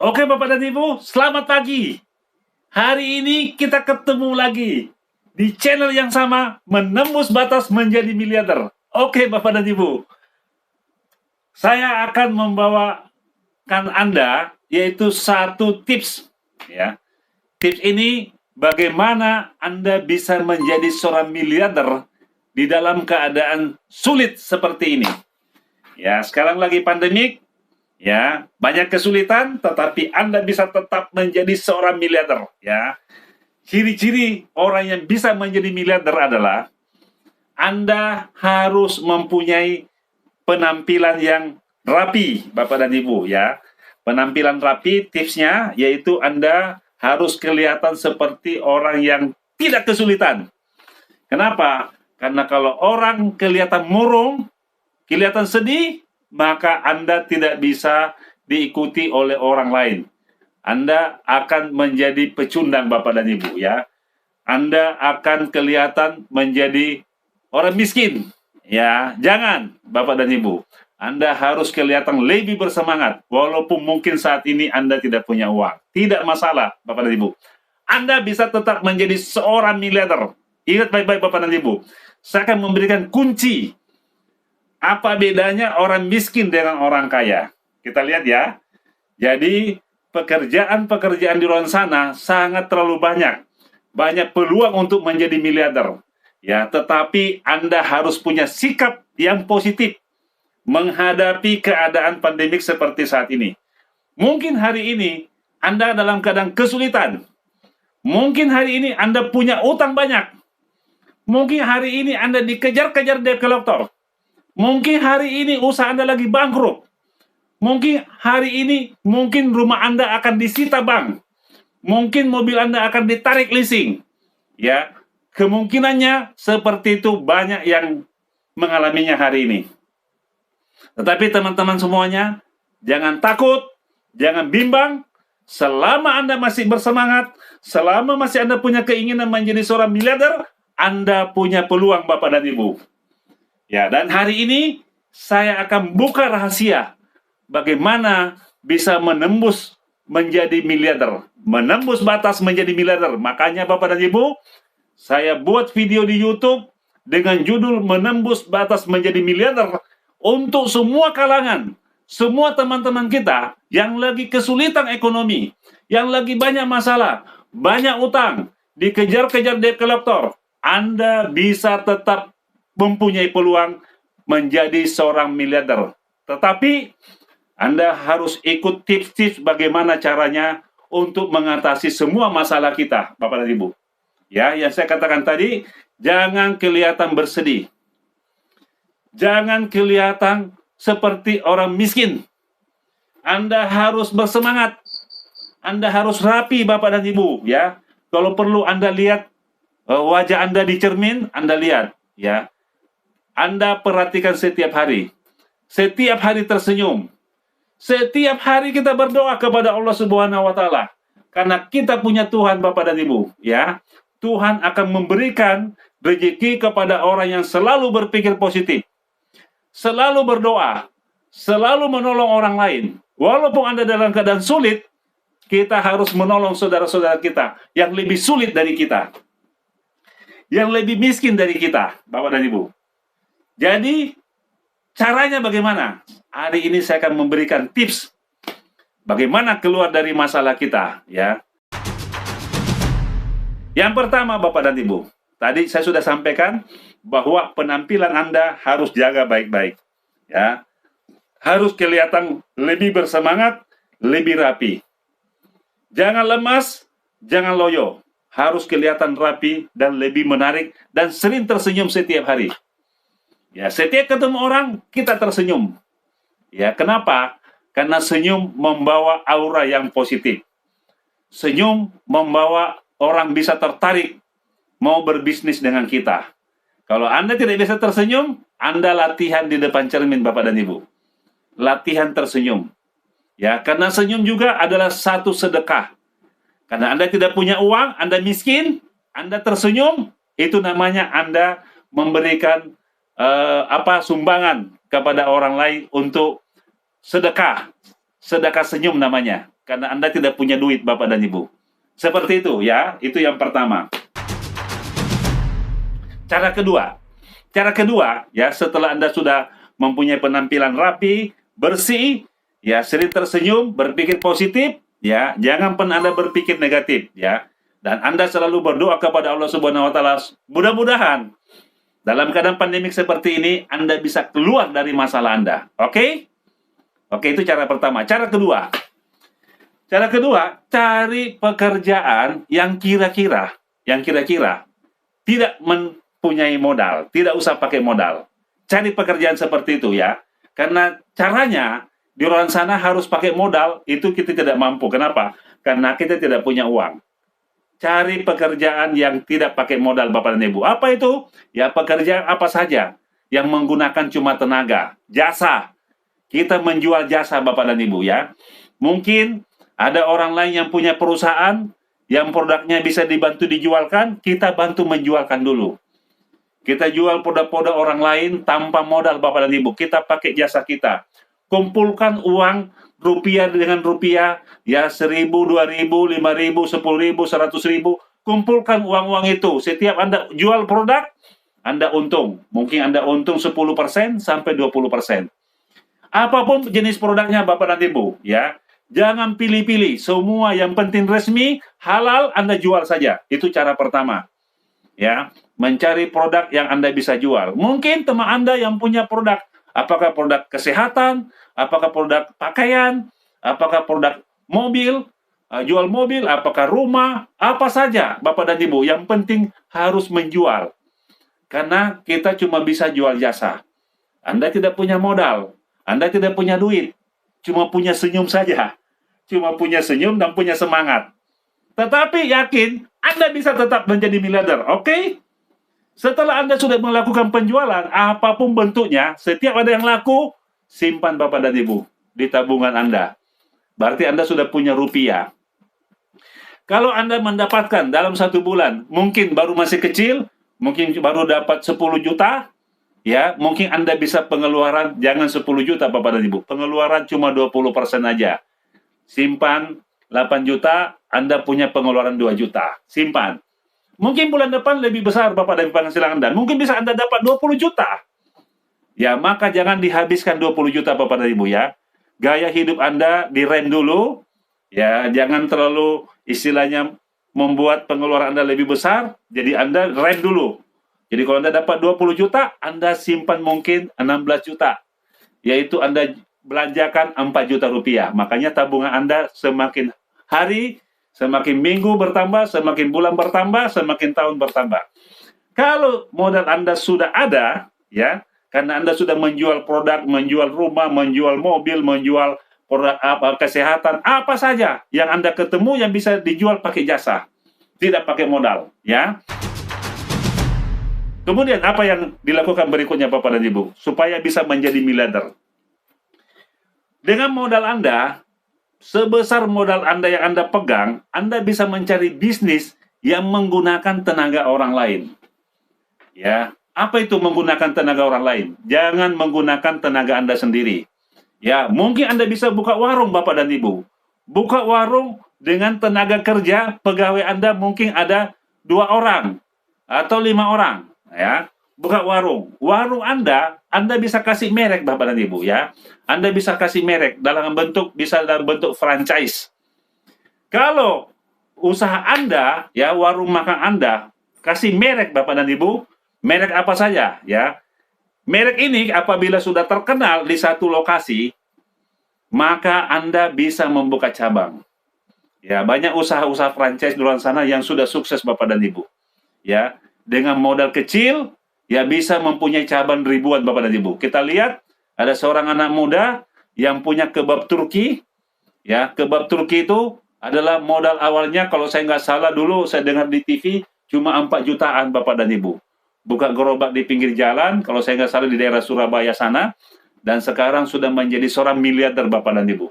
Oke Bapak dan Ibu, selamat pagi. Hari ini kita ketemu lagi di channel yang sama, menembus batas menjadi miliarder. Oke Bapak dan Ibu, saya akan membawakan Anda yaitu satu tips ya. Tips ini bagaimana Anda bisa menjadi seorang miliarder di dalam keadaan sulit seperti ini. Ya, sekarang lagi pandemik, ya, banyak kesulitan, tetapi Anda bisa tetap menjadi seorang miliarder, ya. Ciri-ciri orang yang bisa menjadi miliarder adalah Anda harus mempunyai penampilan yang rapi, Bapak dan Ibu, ya. Penampilan rapi, tipsnya yaitu Anda harus kelihatan seperti orang yang tidak kesulitan. Kenapa? Karena kalau orang kelihatan murung, kelihatan sedih, maka Anda tidak bisa diikuti oleh orang lain. Anda akan menjadi pecundang Bapak dan Ibu, ya. Anda akan kelihatan menjadi orang miskin, ya. Jangan Bapak dan Ibu. Anda harus kelihatan lebih bersemangat, walaupun mungkin saat ini Anda tidak punya uang. Tidak masalah Bapak dan Ibu. Anda bisa tetap menjadi seorang miliarder. Ingat baik-baik Bapak dan Ibu. Saya akan memberikan kunci. Apa bedanya orang miskin dengan orang kaya? Kita lihat ya. Jadi pekerjaan-pekerjaan di luar sana sangat terlalu banyak. Banyak peluang untuk menjadi miliarder. Ya, tetapi Anda harus punya sikap yang positif menghadapi keadaan pandemik seperti saat ini. Mungkin hari ini Anda dalam keadaan kesulitan. Mungkin hari ini Anda punya utang banyak. Mungkin hari ini Anda dikejar-kejar debt collector. Mungkin hari ini usaha Anda lagi bangkrut. Mungkin hari ini, mungkin rumah Anda akan disita bank. Mungkin mobil Anda akan ditarik leasing. Ya, kemungkinannya seperti itu banyak yang mengalaminya hari ini. Tetapi teman-teman semuanya, jangan takut, jangan bimbang. Selama Anda masih bersemangat, selama masih Anda punya keinginan menjadi seorang miliarder, Anda punya peluang Bapak dan Ibu. Ya, dan hari ini saya akan buka rahasia bagaimana bisa menembus menjadi miliarder, menembus batas menjadi miliarder. Makanya Bapak dan Ibu, saya buat video di YouTube dengan judul menembus batas menjadi miliarder untuk semua kalangan, semua teman-teman kita yang lagi kesulitan ekonomi, yang lagi banyak masalah, banyak utang, dikejar-kejar debt collector. Anda bisa tetap mempunyai peluang menjadi seorang miliarder. Tetapi Anda harus ikut tips-tips bagaimana caranya untuk mengatasi semua masalah kita, Bapak dan Ibu. Ya, yang saya katakan tadi, jangan kelihatan bersedih. Jangan kelihatan seperti orang miskin. Anda harus bersemangat. Anda harus rapi, Bapak dan Ibu, ya. Kalau perlu Anda lihat wajah Anda di cermin, Anda lihat, ya. Anda perhatikan setiap hari. Setiap hari tersenyum. Setiap hari kita berdoa kepada Allah Subhanahu wa taala. Karena kita punya Tuhan Bapak dan Ibu, ya. Tuhan akan memberikan rezeki kepada orang yang selalu berpikir positif. Selalu berdoa, selalu menolong orang lain. Walaupun Anda dalam keadaan sulit, kita harus menolong saudara-saudara kita yang lebih sulit dari kita. Yang lebih miskin dari kita, Bapak dan Ibu. Jadi, caranya bagaimana? Hari ini saya akan memberikan tips bagaimana keluar dari masalah kita, ya. Yang pertama, Bapak dan Ibu, tadi saya sudah sampaikan bahwa penampilan Anda harus jaga baik-baik, ya. Harus kelihatan lebih bersemangat, lebih rapi. Jangan lemas, jangan loyo. Harus kelihatan rapi dan lebih menarik dan sering tersenyum setiap hari. Ya, setiap ketemu orang kita tersenyum. Ya, kenapa? Karena senyum membawa aura yang positif. Senyum membawa orang bisa tertarik mau berbisnis dengan kita. Kalau Anda tidak bisa tersenyum, Anda latihan di depan cermin Bapak dan Ibu. Latihan tersenyum. Ya, karena senyum juga adalah satu sedekah. Karena Anda tidak punya uang, Anda miskin, Anda tersenyum, itu namanya Anda memberikan sumbangan kepada orang lain untuk sedekah. Sedekah senyum namanya. karena Anda tidak punya duit, Bapak dan Ibu. Seperti itu ya, itu yang pertama. Cara kedua ya, setelah Anda sudah mempunyai penampilan rapi, bersih, ya, sering tersenyum, berpikir positif, ya, jangan pernah Anda berpikir negatif, ya. Dan Anda selalu berdoa kepada Allah Subhanahu wa taala, mudah-mudahan dalam keadaan pandemik seperti ini Anda bisa keluar dari masalah Anda. Oke? Oke, itu cara pertama. Cara kedua, cari pekerjaan yang kira-kira tidak mempunyai modal, tidak usah pakai modal. Cari pekerjaan seperti itu ya. Karena caranya di luar sana harus pakai modal, itu kita tidak mampu. Kenapa? Karena kita tidak punya uang. Cari pekerjaan yang tidak pakai modal, Bapak dan Ibu. Apa itu? Ya, pekerjaan apa saja yang menggunakan cuma tenaga, jasa. Kita menjual jasa, Bapak dan Ibu ya. Mungkin ada orang lain yang punya perusahaan yang produknya bisa dibantu dijualkan, kita bantu menjualkan dulu. Kita jual produk-produk orang lain tanpa modal, Bapak dan Ibu. Kita pakai jasa kita. Kumpulkan uang rupiah dengan rupiah, ya 1.000, 2.000, 5.000, 10.000, 100.000. Kumpulkan uang-uang itu. Setiap Anda jual produk, Anda untung. Mungkin Anda untung 10% sampai 20%. Apapun jenis produknya, Bapak dan Ibu, ya. Jangan pilih-pilih, semua yang penting resmi, halal, Anda jual saja. Itu cara pertama. Ya, mencari produk yang Anda bisa jual. Mungkin teman Anda yang punya produk, apakah produk kesehatan, apakah produk pakaian, apakah produk mobil, jual mobil, apakah rumah, apa saja, Bapak dan Ibu. Yang penting harus menjual. Karena kita cuma bisa jual jasa. Anda tidak punya modal, Anda tidak punya duit, cuma punya senyum saja. Cuma punya senyum dan punya semangat. Tetapi yakin, Anda bisa tetap menjadi miliarder, oke? Setelah Anda sudah melakukan penjualan, apapun bentuknya, setiap ada yang laku, simpan Bapak dan Ibu di tabungan Anda. Berarti Anda sudah punya rupiah. Kalau Anda mendapatkan dalam 1 bulan, mungkin baru masih kecil, mungkin baru dapat 10 juta, ya, mungkin Anda bisa pengeluaran, jangan 10 juta Bapak dan Ibu, pengeluaran cuma 20% aja. Simpan 8 juta, Anda punya pengeluaran 2 juta. Simpan. Mungkin bulan depan lebih besar Bapak dan penghasilan Anda. Mungkin bisa Anda dapat 20 juta. Ya, maka jangan dihabiskan 20 juta Bapak dan Ibu ya. Gaya hidup Anda direm dulu. Ya, jangan terlalu istilahnya membuat pengeluaran Anda lebih besar. Jadi Anda rem dulu. Jadi kalau Anda dapat 20 juta, Anda simpan mungkin 16 juta. Yaitu Anda belanjakan 4 juta rupiah. Makanya tabungan Anda semakin hari, semakin minggu bertambah, semakin bulan bertambah, semakin tahun bertambah. Kalau modal Anda sudah ada, ya, karena Anda sudah menjual produk, menjual rumah, menjual mobil, menjual produk apa, kesehatan, apa saja yang Anda ketemu yang bisa dijual pakai jasa, tidak pakai modal, ya. Kemudian apa yang dilakukan berikutnya Bapak dan Ibu supaya bisa menjadi miliarder? Dengan modal Anda, sebesar modal Anda yang Anda pegang, Anda bisa mencari bisnis yang menggunakan tenaga orang lain. Ya, apa itu menggunakan tenaga orang lain? Jangan menggunakan tenaga Anda sendiri. Ya, mungkin Anda bisa buka warung Bapak dan Ibu. Buka warung dengan tenaga kerja, pegawai Anda mungkin ada 2 orang atau 5 orang. Ya, buka warung. Warung Anda bisa kasih merek Bapak dan Ibu ya. Anda bisa kasih merek bisa dalam bentuk franchise. Kalau usaha Anda ya, warung makan Anda kasih merek Bapak dan Ibu, merek apa saja ya. Merek ini apabila sudah terkenal di satu lokasi, maka Anda bisa membuka cabang. Ya, banyak usaha-usaha franchise di luar sana yang sudah sukses Bapak dan Ibu. Ya, dengan modal kecil ya bisa mempunyai cabang ribuan Bapak dan Ibu. Kita lihat ada seorang anak muda yang punya kebab Turki. Ya, kebab Turki itu adalah modal awalnya kalau saya nggak salah dulu saya dengar di TV cuma 4 jutaan Bapak dan Ibu. Buka gerobak di pinggir jalan kalau saya nggak salah di daerah Surabaya sana, dan sekarang sudah menjadi seorang miliarder Bapak dan Ibu.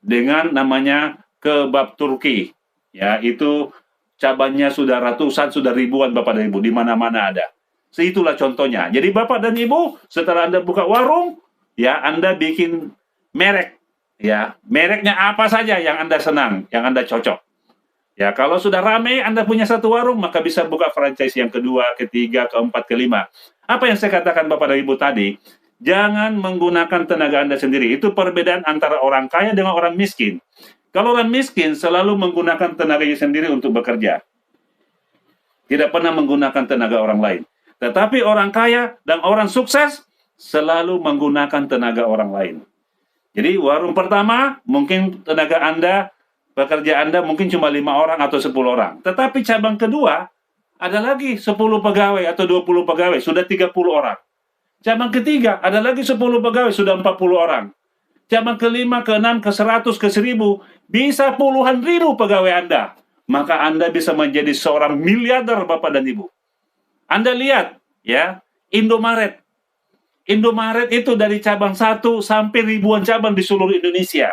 Dengan namanya kebab Turki. Ya, itu cabangnya sudah ratusan, sudah ribuan Bapak dan Ibu, di mana-mana ada. Itulah contohnya. Jadi Bapak dan Ibu, setelah Anda buka warung, ya Anda bikin merek, Ya, mereknya apa saja yang Anda senang, yang Anda cocok. Ya, kalau sudah rame Anda punya satu warung, maka bisa buka franchise yang kedua, ketiga, keempat, kelima. Apa yang saya katakan Bapak dan Ibu tadi, jangan menggunakan tenaga Anda sendiri. Itu perbedaan antara orang kaya dengan orang miskin. Kalau orang miskin selalu menggunakan tenaganya sendiri untuk bekerja. Tidak pernah menggunakan tenaga orang lain. Tetapi orang kaya dan orang sukses selalu menggunakan tenaga orang lain. Jadi warung pertama mungkin tenaga Anda, pekerja Anda mungkin cuma 5 orang atau 10 orang. Tetapi cabang kedua ada lagi 10 pegawai atau 20 pegawai, sudah 30 orang. Cabang ketiga ada lagi 10 pegawai, sudah 40 orang. Cabang kelima, keenam, ke 100, ke 1000, bisa puluhan ribu pegawai Anda. Maka Anda bisa menjadi seorang miliarder Bapak dan Ibu. Anda lihat ya, Indomaret. Indomaret itu dari cabang 1 sampai ribuan cabang di seluruh Indonesia.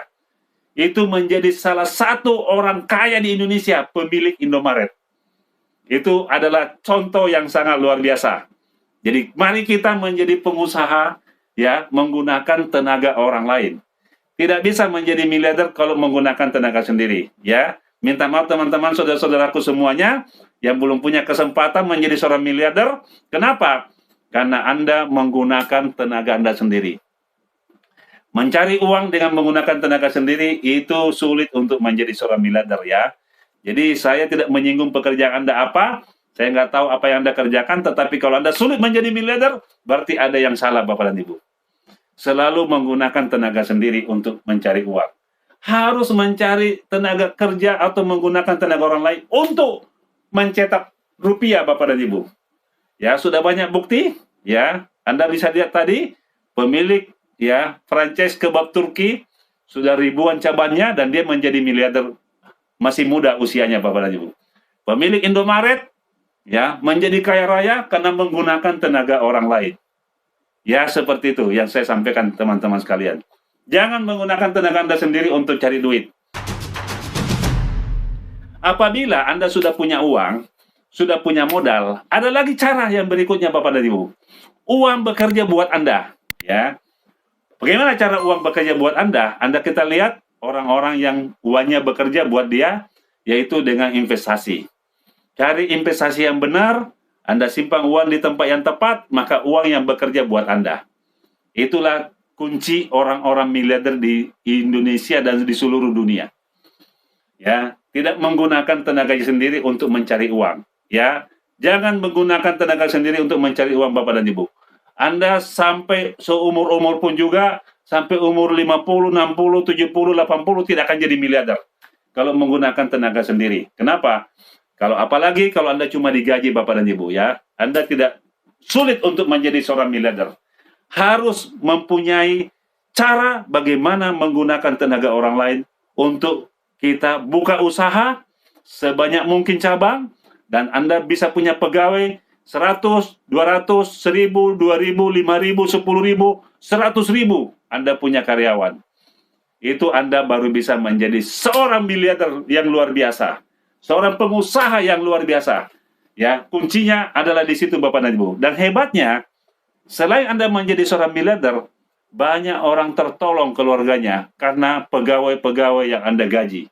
Itu menjadi salah satu orang kaya di Indonesia, pemilik Indomaret. Itu adalah contoh yang sangat luar biasa. Jadi mari kita menjadi pengusaha ya, menggunakan tenaga orang lain. Tidak bisa menjadi miliarder kalau menggunakan tenaga sendiri ya. Minta maaf teman-teman, saudara-saudaraku semuanya yang belum punya kesempatan menjadi seorang miliarder. Kenapa? Karena Anda menggunakan tenaga Anda sendiri. Mencari uang dengan menggunakan tenaga sendiri itu sulit untuk menjadi seorang miliarder ya. Jadi saya tidak menyinggung pekerjaan Anda apa, saya nggak tahu apa yang Anda kerjakan, tetapi kalau Anda sulit menjadi miliarder, berarti ada yang salah Bapak dan Ibu. Selalu menggunakan tenaga sendiri untuk mencari uang. Harus mencari tenaga kerja atau menggunakan tenaga orang lain untuk mencetak rupiah Bapak dan Ibu. Ya, sudah banyak bukti ya. Anda bisa lihat tadi pemilik ya franchise kebab Turki sudah ribuan cabangnya dan dia menjadi miliarder masih muda usianya Bapak dan Ibu. Pemilik Indomaret ya menjadi kaya raya karena menggunakan tenaga orang lain. Ya, seperti itu yang saya sampaikan teman-teman sekalian. Jangan menggunakan tenaga Anda sendiri untuk cari duit. Apabila Anda sudah punya uang, sudah punya modal, ada lagi cara yang berikutnya Bapak dan Ibu. Uang bekerja buat Anda, ya. Bagaimana cara uang bekerja buat Anda? Anda kita lihat orang-orang yang uangnya bekerja buat dia, yaitu dengan investasi. Cari investasi yang benar, Anda simpan uang di tempat yang tepat, maka uang yang bekerja buat Anda. Itulah kunci orang-orang miliarder di Indonesia dan di seluruh dunia. Ya, tidak menggunakan tenaga sendiri untuk mencari uang. Ya, jangan menggunakan tenaga sendiri untuk mencari uang Bapak dan Ibu. Anda sampai seumur-umur pun juga, sampai umur 50, 60, 70, 80 tidak akan jadi miliarder kalau menggunakan tenaga sendiri. Kenapa? Kalau apalagi kalau Anda cuma digaji Bapak dan Ibu ya, Anda tidak sulit untuk menjadi seorang miliarder. Harus mempunyai cara bagaimana menggunakan tenaga orang lain untuk kita buka usaha sebanyak mungkin cabang, dan Anda bisa punya pegawai 100, 200, 1000, 2000, 5000, 10.000, 100.000. Anda punya karyawan. Itu Anda baru bisa menjadi seorang miliarder yang luar biasa. Seorang pengusaha yang luar biasa. Ya, kuncinya adalah di situ Bapak dan Ibu. Dan hebatnya, selain Anda menjadi seorang miliarder, banyak orang tertolong keluarganya karena pegawai-pegawai yang Anda gaji.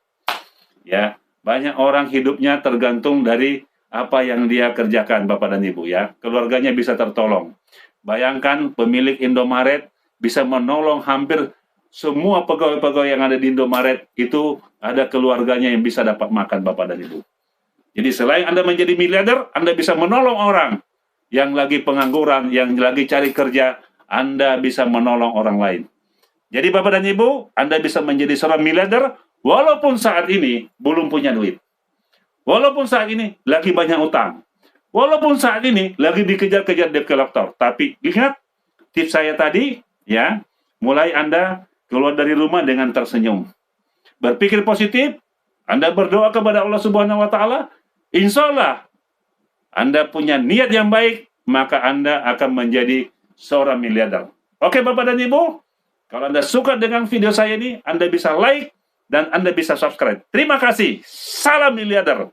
Ya, banyak orang hidupnya tergantung dari apa yang dia kerjakan Bapak dan Ibu ya. Keluarganya bisa tertolong. Bayangkan pemilik Indomaret bisa menolong hampir semua pegawai-pegawai yang ada di Indomaret, itu ada keluarganya yang bisa dapat makan Bapak dan Ibu. Jadi selain Anda menjadi miliarder, Anda bisa menolong orang yang lagi pengangguran, yang lagi cari kerja, Anda bisa menolong orang lain. Jadi Bapak dan Ibu, Anda bisa menjadi seorang miliarder walaupun saat ini belum punya duit. Walaupun saat ini lagi banyak utang. Walaupun saat ini lagi dikejar-kejar debt collector. Tapi ingat tips saya tadi ya, mulai Anda keluar dari rumah dengan tersenyum. Berpikir positif, Anda berdoa kepada Allah Subhanahu wa taala, insya Allah Anda punya niat yang baik, maka Anda akan menjadi seorang miliarder. Oke Bapak dan Ibu, kalau Anda suka dengan video saya ini, Anda bisa like dan Anda bisa subscribe. Terima kasih. Salam miliarder.